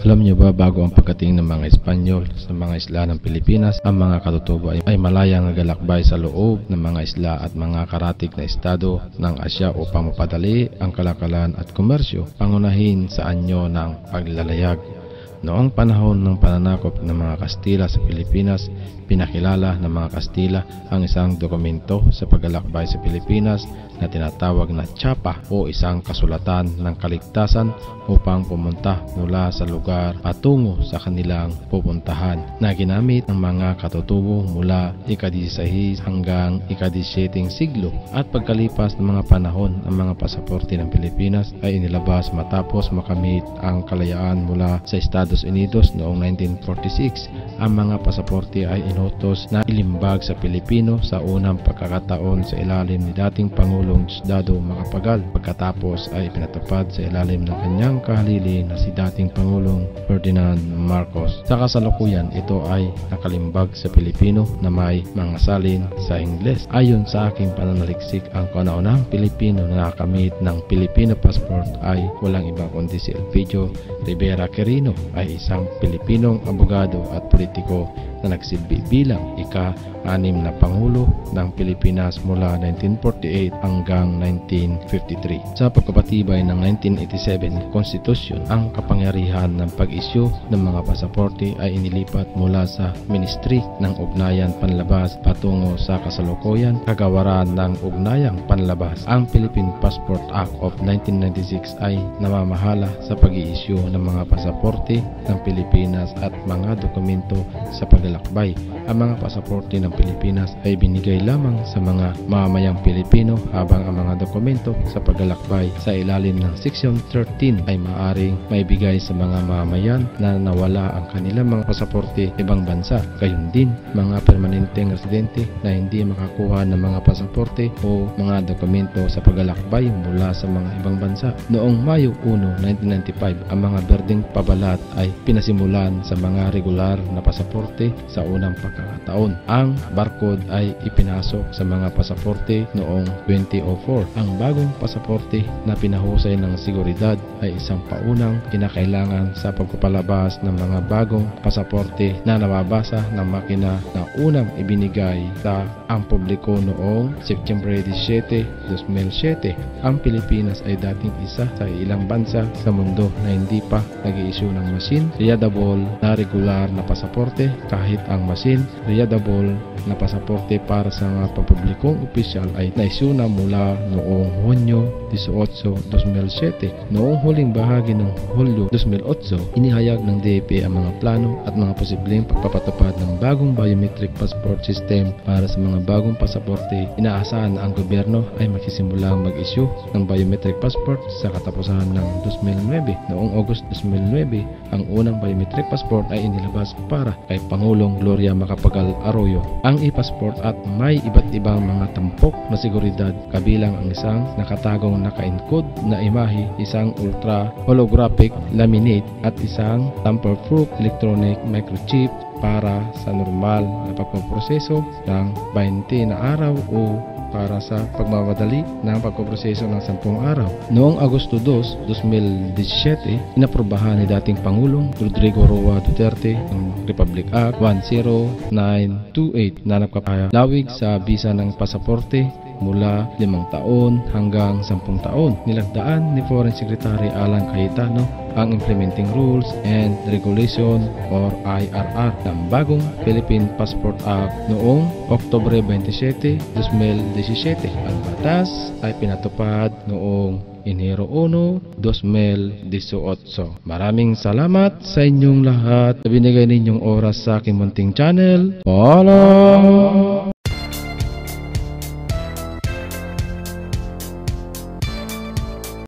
Alam niyo ba, bago ang pagdating ng mga Espanyol sa mga isla ng Pilipinas, ang mga katutubo ay malayang nagalakbay sa loob ng mga isla at mga karatig na estado ng Asya upang mapadali ang kalakalan at komersyo, pangunahin sa anyo ng paglalayag. Noong panahon ng pananakop ng mga Kastila sa Pilipinas, pinakilala ng mga Kastila ang isang dokumento sa paglalakbay sa Pilipinas na tinatawag na Chapa o isang kasulatan ng kaligtasan upang pumunta mula sa lugar patungo sa kanilang pupuntahan, na ginamit ng mga katutubo mula ika-16 hanggang ika-17 siglo. At pagkalipas ng mga panahon, ang mga pasaporte ng Pilipinas ay inilabas matapos makamit ang kalayaan mula sa Estados Unidos noong 1946. Ang mga pasaporte ay inutos na ilimbag sa Pilipino sa unang pagkakataon sa ilalim ni dating Pangulong Diosdado Macapagal. Pagkatapos ay pinatupad sa ilalim ng kanyang kahalili na si dating Pangulong Ferdinand Marcos. Sa kasalukuyan, ito ay nakalimbag sa Pilipino na may mga salin sa Ingles. Ayon sa aking pananaliksik, ang kauna-unahang Pilipino na nakamit ng Filipino passport ay walang ibang kundi si Elpidio Rivera Quirino, ay isang Pilipinong abogado at politiko na nagsilbi bilang ika-6 na Pangulo ng Pilipinas mula 1948 hanggang 1953. Sa pagpapatibay ng 1987 Constitution, ang kapangyarihan ng pag-isyu ng mga pasaporte ay inilipat mula sa Ministry ng Ugnayan Panlabas patungo sa kasalukuyan Kagawaran ng Ugnayang Panlabas. Ang Philippine Passport Act of 1996 ay namamahala sa pag-i-issue ng mga pasaporte ng Pilipinas at mga dokumento sa paglalakbay. Ang mga pasaporte ng Pilipinas ay binigay lamang sa mga mamamayang Pilipino, habang ang mga dokumento sa paglalakbay sa ilalim ng Section 13 ay maaaring maibigay sa mga mamamayan na nawala ang kanilang mga pasaporte ibang bansa. Gayon din, mga permanenteng residente na hindi makakuha ng mga pasaporte o mga dokumento sa paglalakbay mula sa mga ibang bansa. Noong Mayo 1, 1995, ang mga berdeng pabalat ay pinasimulan sa mga regular na pasaporte sa unang pagkakataon. Ang barcode ay ipinasok sa mga pasaporte noong 2004. Ang bagong pasaporte na pinahusay ng seguridad ay isang paunang kinakailangan sa pagpapalabas ng mga bagong pasaporte na nababasa ng makina na unang ibinigay sa ang publiko noong September 17, 2007. Ang Pilipinas ay dating isa sa ilang bansa sa mundo na hindi pa nag-i-issue ng machine readable na regular na pasaporte, kahit ang machine readable na pasaporte para sa mga pampublikong opisyal ay na-issue na mula noong Hunyo 18, 2007. Noong huling bahagi ng Hulyo 2008, inihayag ng DEP ang mga plano at mga posibleng pagpapatupad ng bagong biometric passport system para sa mga bagong pasaporte. Inaasahan na ang gobyerno ay magsisimulang mag-issue ng biometric passport sa katapusan ng 2009. Noong August 2009, ang unang biometric passport ay inilabas para kay Pangulong Gloria Macapagal Arroyo. Ang e-passport at may iba't ibang mga tampok na seguridad, kabilang ang isang nakatagong naka-encode na imahe, isang ultra holographic laminate at isang tamper-proof electronic microchip para sa normal na pagpoproseso ng 20 na araw o para sa pagmamadali ng pagpoproseso ng 10 araw. Noong Agosto 2, 2017, inaprobahan ni dating Pangulong Rodrigo Roa Duterte ang Republic Act 10928 na nagpapalawig sa bisa ng pasaporte mula 5 taon hanggang 10 taon. Nilagdaan ni Foreign Secretary Alan Cayetano ang Implementing Rules and Regulation or IRR ng bagong Philippine Passport Act noong Oktubre 27, 2017. Ang batas ay pinatupad noong Enero 1, 2018. Maraming salamat sa inyong lahat na binigay ninyong oras sa aking munting channel. Paalam!